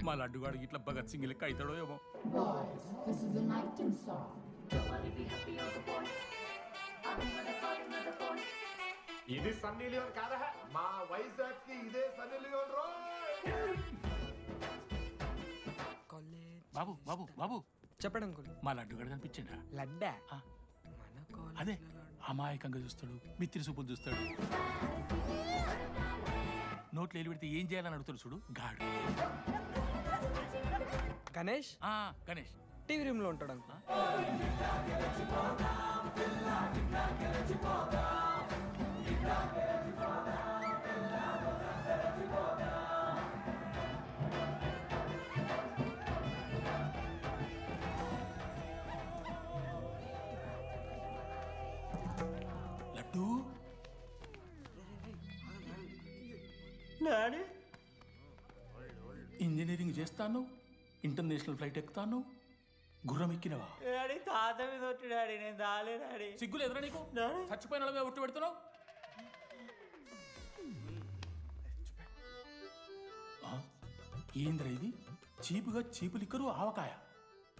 మా లడ్డుగాడికి ఇట్లా భగత్ సింగ్ లెక్క అవుతాడో ఏమో. Boys, this is a nighting song. ఇది సన్నీ లియోన్ కాదా? మా వైజాగ్ కి ఇదే సన్నీ లియోన్ రో. బాబు బాబు బాబు చెప్పండి అంకుల్. మా లడ్డుగాడు కనిపించిండా? లడ్డా ఆ, అదే అమాయకంగా చూస్తాడు, మిత్రి చూపులు చూస్తాడు, నోట్లు ఎల్లు పెడితే ఏం చేయాలని అడుగుతాడు చూడు గాడు. గణేష్ గణేష్ టీవీ రూమ్ లో ఉంటాడు అంకుల్. లడ్డు డాడీ ఇంజనీరింగ్ చేస్తాను, ఇంటర్నేషనల్ ఫ్లైట్ ఎక్కుతాను, గుర్రం ఎక్కినవా? డాడీ తాత మీద ఒట్టు డాడీ, నేను దాలే డాడీ. సిగ్గులు ఎదురా నీకు? చచ్చిపోయిన వాళ్ళ మీద ఒట్టు పెడుతున్నావు. ఏంద్రా ఇది? చీపుగా చీపు లిక్కరు ఆవకాయ.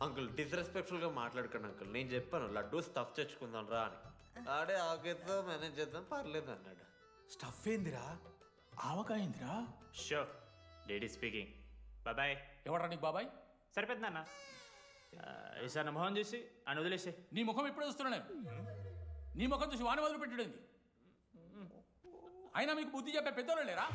అంకుల్ డిస్రెస్పెక్ట్ఫుల్ గా మాట్లాడకండి అంకుల్. నేను చెప్పాను లడ్డూ స్టఫ్ తెచ్చుకుందాం రా అని. ఆడే ఆకేతో మేనేజ్ చేద్దాం పర్లేదు అన్నాడు. స్టఫ్ ఏందిరా? ఆవకాయ ఏందిరా? Show daddy speaking. బాబాయ్. ఎవడ్రా నీకు బాబాయ్? సరిపోతుంది అన్న. ఈసారి నా మొహం చూసి అని వదిలేసే. నీ ముఖం ఎప్పుడే చూస్తున్నా నేను. నీ ముఖం చూసి వాని వదిలి పెట్టడండి. అయినా మీకు బుద్ధి చెప్పే పెద్దోళ్ళు లేరా?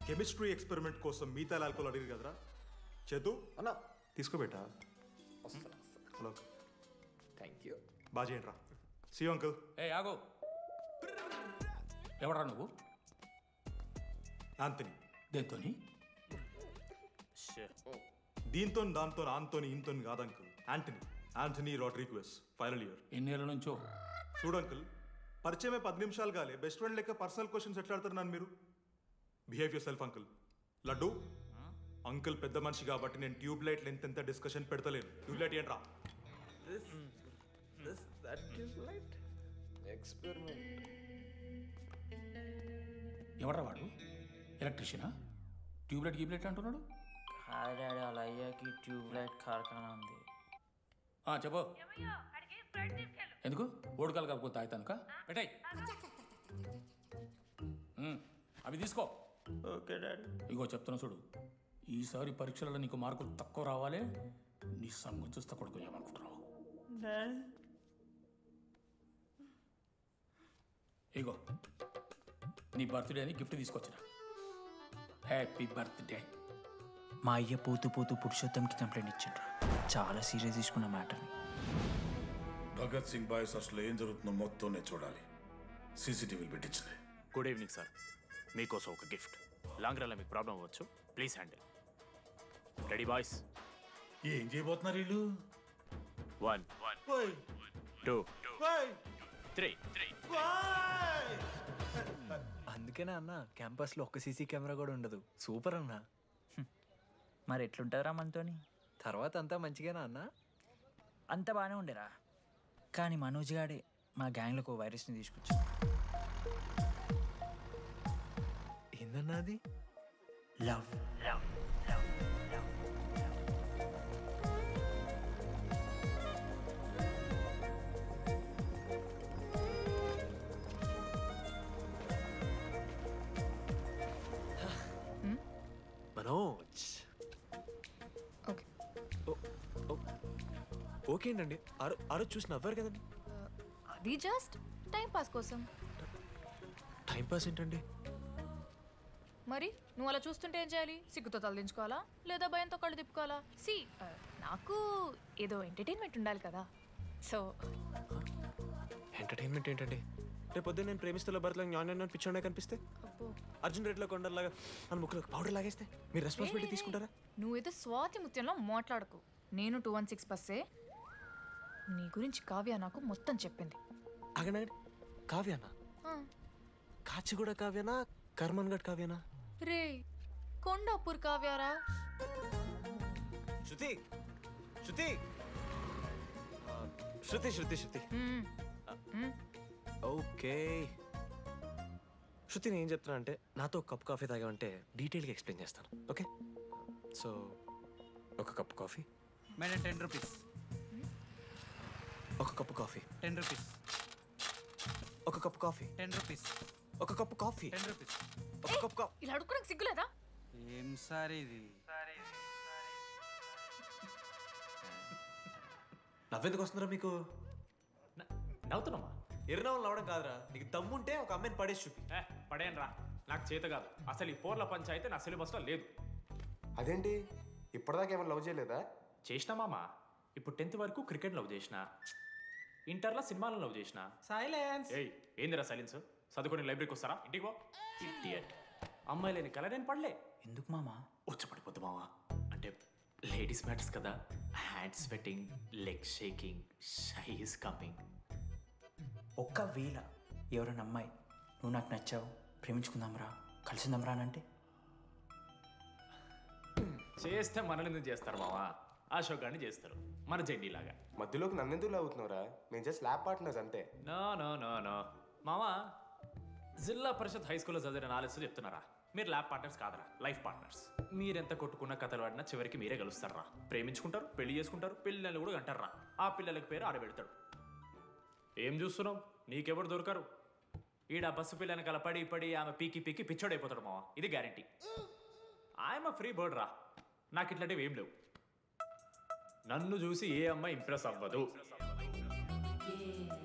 కెమిస్ట్రీ ఎక్స్పెరిమెంట్ కోసం మిగతా ఆల్కహాల్ అడిగారు కదరా చేతు అన్నా తీసుకోబెట్టా. Hello thank you. బాగా చేయండి రా. See uncle. ఏ ఆగో, ఎవడరా నువ్వు? ఆంథనీ. దేంతోని? దీంతో దాంతో ఆంతోని ఇంతోని కాదు uncle. Anthony Rodrigues, final year. ఎన్నేళ్ళ నుంచో? చూడు అంకుల్, పరిచయమే 10 నిమిషాలు కాలే బెస్ట్ ఫ్రెండ్ లెక్క పర్సనల్ క్వశ్చన్స్ ఎట్లా ఆడతారు నన్ను మీరు? Behave yourself uncle. Laddu uncle పెద్ద మనిషి కాబట్టి నేను ట్యూబ్ లైట్ లెంత్ ఎంత డిస్కషన్ పెడతలేను. ట్యూబ్ లైట్ ఏంట్రా? ఎవడ్రా వాడు? ఎలక్ట్రీషియనా? ట్యూబ్లైట్ గీబ్లైట్ అంటున్నాడు. డాడీ అలా అయ్యాకి ట్యూబ్ లైట్ కార్ఖానా ఉంది. చెప్పు. ఎందుకు ఓడికాలు కలుపుకొని తాగుతానుక? పెట్టాయి అవి తీసుకో. Okay daddy. ఇగో చెప్తున్నా చూడు, ఈసారి పరీక్షలలో నీకు మార్కులు తక్కువ రావాలి. నీ సంగం చూస్తే కొడుకు ఏమనుకుంటున్నావు? డాడీ ఇగో నీ బర్త్డే అని గిఫ్ట్ తీసుకొచ్చిన. Happy birthday. మా అయ్య పోతూ పోతూ పురుషోత్తంకి కంప్లైంట్ ఇచ్చిండ్రు. చాలా సీరియస్ తీసుకున్న మ్యాటర్ని. భగత్ సింగ్ బాయ్స్ అసలు ఏం జరుగుతుందో మొత్తం నేను చూడాలి. సీసీటీవీలు పెట్టించలే. Good evening sir. మీకోసం ఒక గిఫ్ట్. లాంగ్ రన్లో మీకు ప్రాబ్లం అవ్వచ్చు, ప్లీజ్ హ్యాండిల్. Ready boys? ఏం చేయబోతున్నారు వీళ్ళు? 1 2 3. అందుకేనా అన్న క్యాంపస్ లో ఒక్క సీసీ కెమెరా కూడా ఉండదు. సూపర్ అన్న. మరి ఎట్లుంటారా మనతోని? తర్వాత అంతా మంచిగానా అన్న? అంత బాగానే ఉండేరా, కానీ మనోజ్ గాడే మా గ్యాంగ్లకు వైరస్ని తీసుకొచ్చా. ఏందన్నా అది? లవ్. మనోజ్ ఓకే అండి. ఆ రోజు చూసి నవ్వారు కదండి. అది జస్ట్ టైం పాస్ కోసం. టైం పాస్ ఏంటండి? మరి నువ్వు అలా చూస్తుంటే ఏం చేయాలి? సిగ్గుతో తలదించుకోవాలా లేదా భయంతో కళ్ళు తిప్పుకోవాలా? నాకు ఏదో ఎంటర్టైన్మెంట్ ఉండాలి కదా. సో ఎంటర్టైన్మెంట్ ఏంటండి? రేపు పొద్దున్న నేను ప్రేమిస్తున్న భర్తలో జ్ఞానం పిచ్చోడే కనిపిస్తే, అర్జున్ రెడ్డిలో కొండలాగా మన ముక్కలకు పౌడర్ లాగేస్తే మీరు రెస్పాన్సిబిలిటీ తీసుకుంటారా? నువ్వేదో స్వాతి ముత్యంలో మాట్లాడకు. నేను 216 బస్సే. నీ గురించి కావ్య నాకు మొత్తం చెప్పింది. అగనండి. కావ్యానా? కాచిగూడ కావ్యానా? కర్మన్ గడ్ కావ్యానా? రే కొండాపూర్ కావ్యారా? శృతి శృతి శృతి శృతి శృతి ఓకే శృతి నేను ఏం చెప్తున్నా అంటే నాతో ఒక కప్ కాఫీ తాగామంటే డీటెయిల్గా ఎక్స్ప్లెయిన్ చేస్తాను ఓకే సో ఒక కప్ కాఫీ మేడం 10 రూపీస్. ఒక కప్పు కాఫీ 10 రూపీస్. ఒక కప్పు కాఫీ 10 రూపీస్. ఒక కప్పు కాఫీ 10 రూపీస్. ఒక కప్పు కాఫీ. ఇలా అడుక్కోడానికి సిగ్గులేదా? ఏం సార్ ఇది? నవ్వెందుకు వస్తుందిరా మీకు? నవ్వుతున్నామా? ఎర్రనవ్వులు నవ్వడం కాదురా, నీకు దమ్ముంటే ఒక అమ్మాయిని పడేసి చూపి. పడేయను రా, నాకు చేత కాదు. అసలు ఈ పోర్ల పంచాయితీ నా సిలబస్లో లేదు. అదేంటి ఇప్పటిదాకా ఏమైనా లవ్ చేయలేదా? చేసినా మామ. ఇప్పుడు 10th వరకు క్రికెట్ లవ్ చేసిన, ఇంటర్లో సినిమాలను లవ్ చేసిన. సైలెన్స్. ఏయ్ ఏందిరా సైలెన్స్? చదువుకొని లైబ్రరీకి వస్తారా? ఇంటికి పో. ఇడియట్. అమ్మాయి లేని కల నేను పడలే. ఎందుకు మామా? వచ్చపడిపోద్దు మామ. అంటే లేడీస్ మ్యాటర్స్ కదా. Hand sweating, leg shaking, shy is coming. ఒకవేళ ఎవరైనా అమ్మాయి నువ్వు నాకు నచ్చావు, ప్రేమించుకుందాంరా, కలిసిందాంరా అని అంటే చేస్తే మనల్ని ఎందుకు చేస్తారు మావా? అశోక్ గారిని చేస్తారు, మన జెండీలాగా. మధ్యలోకి నన్నెందుకు లాగుతున్నావురా? మేము జస్ట్ ల్యాబ్ పార్ట్నర్స్ అంతే. నో నో నో నో మావా, జిల్లా పరిషత్ హై స్కూల్లో చదివిన నాలెడ్జ్ చెప్తున్నారా? మీరు ల్యాబ్ పార్ట్నర్స్ కాదరా, లైఫ్ పార్ట్నర్స్. మీరెంత కొట్టుకున్న కథలు ఆడినా చివరికి మీరే కలుస్తారా. ప్రేమించుకుంటారు, పెళ్లి చేసుకుంటారు, పిల్లలు కూడా అంటారా. ఆ పిల్లలకి పేరు ఆడబెడతాడు. ఏం చూస్తున్నావు? నీకెవరు దొరకరు. ఈడ బస్సు పిల్లని కల పడి పడి ఆమె పీకి పీకి పిచ్చోడైపోతాడు మావా, ఇది గ్యారంటీ. ఆయమ ఫ్రీ బర్డ్ రా, నాకు ఇట్లాంటివి ఏం లేవు. నన్ను చూసి ఏ అమ్మాయి ఇంప్రెస్ అవ్వదు,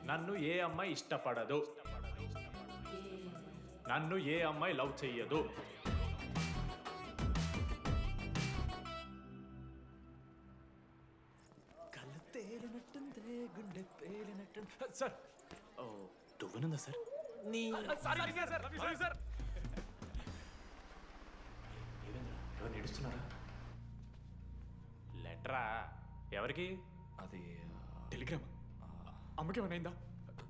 నన్ను ఏ అమ్మాయి ఇష్టపడదు, నన్ను ఏ అమ్మాయి లవ్ చెయ్యదు. సార్ దువ్వనుందా సార్? ఎవరు నడుస్తున్నారా? లెటరా? ఎవరికి? అది టెలిగ్రామ్. అమ్మకి ఏమైనా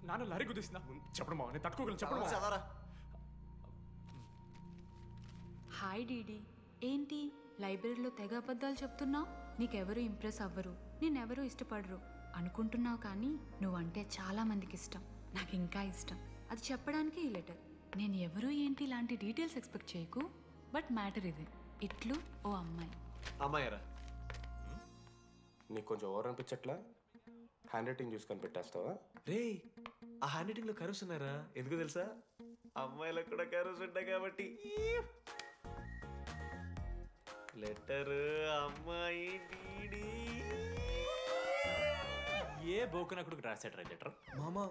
నాన్న లారీ గుద్దేసిందా? చెప్పడం మా నేను తట్టుకోగలను. చెప్పడం చదవరా. హాయ్ డీడీ, ఏంటి లైబ్రరీలో తెగ అబద్ధాలు చెప్తున్నావు? నీకెవరు ఇంప్రెస్ అవ్వరు, నేనెవరూ ఇష్టపడరు అనుకుంటున్నావు, కానీ నువ్వంటే చాలా మందికి ఇష్టం, నాకు ఇంకా ఇష్టం. అది చెప్పడానికి ఈ లెటర్. నేను ఎవరు ఏంటి ఇలాంటి డీటెయిల్స్ ఎక్స్పెక్ట్ చేయకు, బట్ మ్యాటర్ ఇది. ఇట్లు ఓ అమ్మాయి. అమ్మాయిరా? నీకు కొంచెం ఓవర్ అనిపించట్లా? హ్యాండ్ రైటింగ్ చూసి కనిపెట్టేస్తావా? రే ఆ హ్యాండ్ రైటింగ్ లో కర్వ్స్ ఉన్నారా? ఎందుకు తెలుసా? అమ్మాయిలకు కూడా కర్వ్స్ ఉంటాయి కాబట్టి. లెటర్ అమ్మాయి డీడీ. ఏ బోకనకుడికి రాశాడు లెటర్? మామా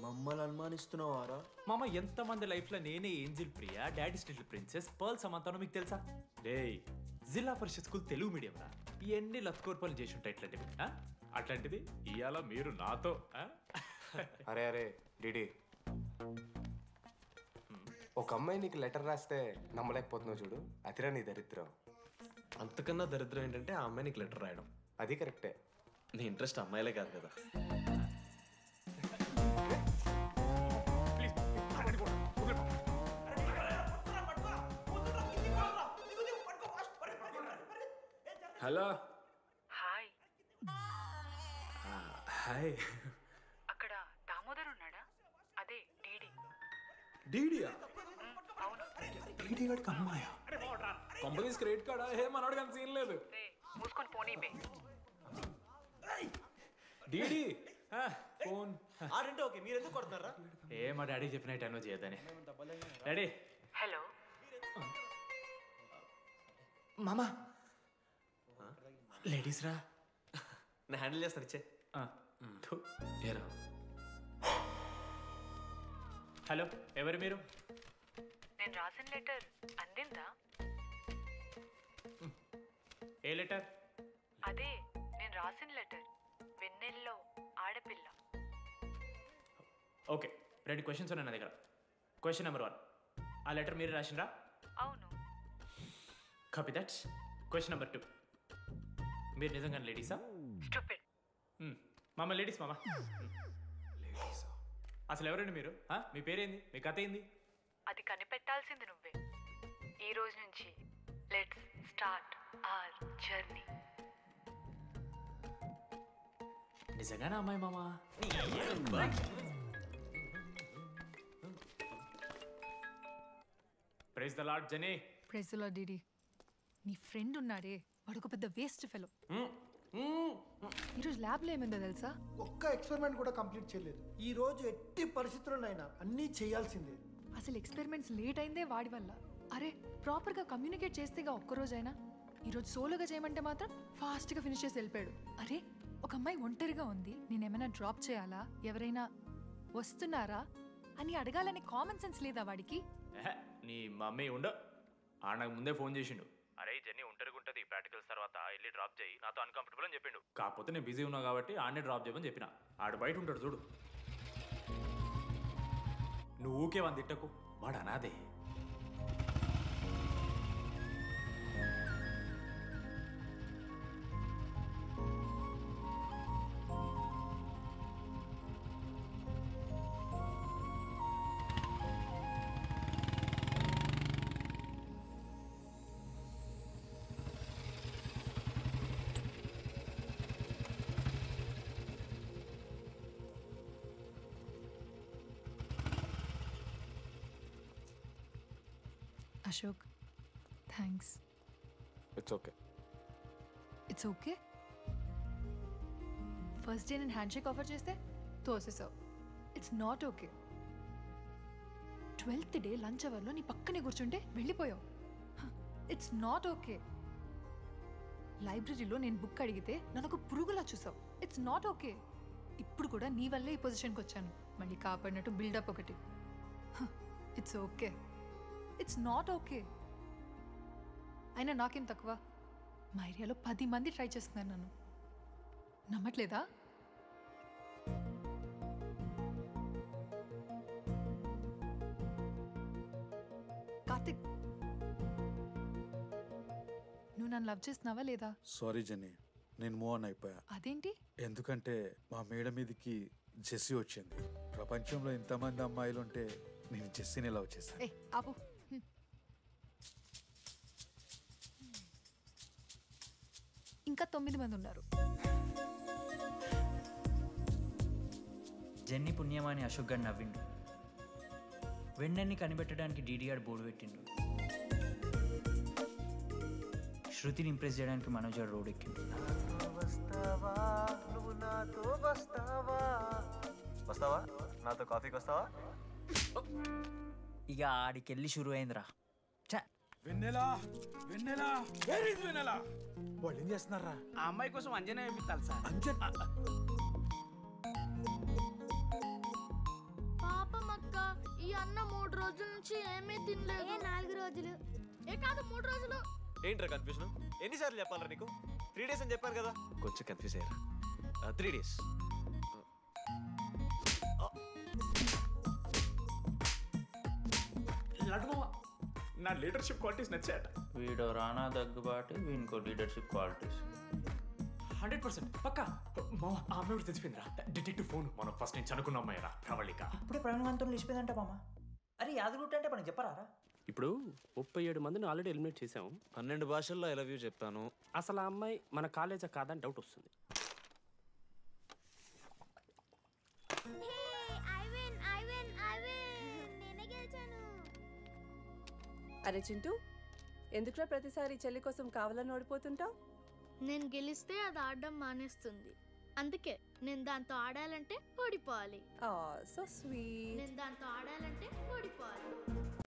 మమ్మల్ని అనుమానిస్తున్నావారా? మామ ఎంతమంది లైఫ్లో నేనే angel Priya, daddy still princess, పర్ల్ సమంతానో మీకు తెలుసా? డే జిల్లా పరిషత్ స్కూల్ తెలుగు మీడియం రా, ఎన్ని లత్కోర్పాలు చేసి ఉంటాయి ఇట్లాంటివి. అట్లాంటిది ఇవాళ మీరు నాతో. అరే అరే డిడి, ఒక అమ్మాయి నీకు లెటర్ రాస్తే నమ్మలేకపోతున్నావు చూడు, అతిరా నీ దరిద్రం. అంతకన్నా దరిద్రం ఏంటంటే ఆ అమ్మాయి నీకు లెటర్ రాయడం. అది కరెక్టే. నీ ఇంట్రెస్ట్ అమ్మాయిలే కాదు కదా. హలో. హాయ్. హాయ్. అక్కడ దామోదర్ ఉన్నాడా? అదే డీడీ. డీడీయా? అవును. డీడీ గడికి అమ్మాయా? Companies credit కార్డా? ఏ మనోడు కానీ సీన్ లేదు. మూసుకొని పోనీ బే. డీడీ ఫోన్. ఆడంటే ఓకే, మీరు ఎందుకు కొడుతున్నారా? ఏ మా డాడీ చెప్పిన టైం చేయదని. డాడీ. హలో మామా, లేడీస్ రా. నేను హ్యాండిల్ చేస్తాను, ఇచ్చే. ఏరా. హలో, ఎవరు మీరు? నేను రాసిన లెటర్ అందిందా? ఏ లెటర్? అదే నేను రాసిన లెటర్, వెన్నెల్లో ఆడపిల్ల. ఓకే, 2 క్వశ్చన్స్ ఉన్నాయి నా దగ్గర. క్వశ్చన్ నెంబర్ 1, ఆ లెటర్ మీరు రాసిండ్రా? అవును. Copy that. క్వశ్చన్ నెంబర్ 2, మీరు నిజంగా లేడీసా? స్టూపిడ్. మామ లేడీస్ మామ. అసలు ఎవరండి మీరు? మీ పేరేంది? మీ కథ ఏంది? అది కనిపెట్టాల్సింది నువ్వే. ఈ రోజు నుంచి లెట్స్ స్టార్ట్ అవర్ జర్నీ. నిజంగానే అమ్మాయి మామా? ప్రైజ్ ద లార్డ్ జెనీ. ప్రైజ్ ద లార్డ్ డీడీ. నీ ఫ్రెండ్ ఉన్నాడే వాడు ఒక పెద్ద వేస్ట్ ఫెలో. ఈరోజు ల్యాబ్లో ఏమైందో తెలుసా? ఒక్క ఎక్స్పెరిమెంట్ కూడా కంప్లీట్ చేయలేదు. ఈ రోజు ఎట్టి పరిస్థితుల్లోనైనా అన్నీ చేయాల్సిందే. అసలు ఎక్స్పెరిమెంట్స్ లేట్ అయిందే వాడి వల్ల. అరే ప్రాపర్గా కమ్యూనికేట్ చేస్తేగా ఒక్కరోజైనా. ఈరోజు సోలోగా చేయమంటే మాత్రం ఫాస్ట్గా ఫినిష్ చేసి వెళ్ళిపోయాడు. అరే ఒక అమ్మాయి ఒంటరిగా ఉంది, నేనేమైనా డ్రాప్ చేయాలా, ఎవరైనా వస్తున్నారా అని అడగాలనే కామన్ సెన్స్ లేదా వాడికి? నీ మమ్మీ ఉండ నాకు ముందే ఫోన్ చేసిండు. అరే జెన్నీ ఒంటరిగా ఉంటుంది, ప్రాక్టికల్స్ తర్వాత వెళ్ళి డ్రాప్ చేయి, నాతో అన్కంఫర్టబుల్ అని చెప్పిండు. కాకపోతే నేను బిజీ ఉన్నా కాబట్టి ఆడనే డ్రాప్ చేయమని చెప్పిన. ఆడు బయట ఉంటాడు చూడు. నువ్వు ఊకే వాని తిట్టకు, వాడు అనాదే. Ashok thanks. It's okay. It's okay. First day నేను హ్యాండ్ షేక్ ఆఫర్ చేస్తే తోసేసావు. It's not okay. 12th day lunch అవర్లో నీ పక్కనే కూర్చుంటే వెళ్ళిపోయావు. It's not okay. లైబ్రరీలో నేను బుక్ అడిగితే నన్ను ఒక పురుగులా చూసావు. It's not okay. ఇప్పుడు కూడా నీ వల్లే ఈ పొజిషన్కి వచ్చాను. మళ్ళీ కాపాడినట్టు బిల్డప్ ఒకటి. It's okay. It's not okay. అయినా నాకేం తక్కువ? మా ఏరియాలో 10 మంది ట్రై చేస్తున్నారు నన్ను. నమ్మట్లేదా? కార్తిక్ నువ్వు నన్ను లవ్ చేస్తున్నావా లేదా? సారీ జెన్నీ, నేను మూవ్ ఆన్ అయిపోయా. అదేంటి? ఎందుకంటే మా మేడ మీదకి జెస్సీ వచ్చింది. ప్రపంచంలో ఇంతమంది అమ్మాయిలు ఉంటే నేను జెస్సీని లవ్ చేశాను. ఆపు. ఇంకా 9 మంది ఉన్నారు. జెన్నీ పుణ్యమాని అశోక్ గారు నవ్విండు. వెన్నెన్ని కనిపెట్టడానికి డీడీఆర్ బోర్డు పెట్టిండు. శృతిని ఇంప్రెస్ చేయడానికి మనోజ్ గారు రోడ్ ఎక్కిండు. వస్తావా నాతో కాఫీకి వస్తావా? ఇక ఆడికెళ్ళి షురు అయిందిరా. వెన్నెలా వెన్నెలా వేర్ ఇస్ వెన్నెలా? వాళ్ళు ఏం చేస్తున్నారా? ఆ అమ్మాయి కోసం అంజనా ఏమిస్తాను సార్. పాపం అక్క, ఈ అన్న 3 రోజుల నుంచి ఏమీ తినలేదు. 4 రోజులు కాదు 3 రోజులు. ఏంట్రా కన్ఫ్యూజన్? ఎన్నిసార్లు చెప్పాలరా నీకు? 3 days అని చెప్పాను కదా. కొంచెం కన్ఫ్యూజ్ అయ్యారా? 3 days. లడ్డుమావ నా లీడర్షిప్ క్వాలిటీస్ నచ్చాయట. వీడు రానా దగ్గుబాటి, వీనికో లీడర్షిప్ క్వాలిటీస్. 100% పక్కా. మామ ఆ అమ్మాయి తెలిసిపోయిందిరా. డిటెక్టివ్ ఫోన్ మనం ఫస్ట్ నుంచి అనుకున్న అమ్మాయిరా ప్రవళిక. ఇప్పుడే ప్రవీణ్ గాంతో లేచిపోయిందంట మామ. అరే యాదగుట్ట అంటే మనం చెప్పరా? ఇప్పుడు 37 మందిని ఆల్రెడీ ఎలిమినేట్ చేసాం. 12 భాషల్లో ఐ లవ్ యూ చెప్పాను. అసలు ఆ అమ్మాయి మన కాలేజా కాదని డౌట్ వస్తుంది. అరే చింటూ, ఎందుకురా ప్రతిసారి చెల్లి కోసం కావాలని ఓడిపోతుంటావు? నేను గెలిస్తే అది ఆడడం మానేస్తుంది. అందుకే నేను దాంతో ఆడాలంటే ఓడిపోవాలి. So sweet. నేను దాంతో ఆడాలంటే ఓడిపోవాలి.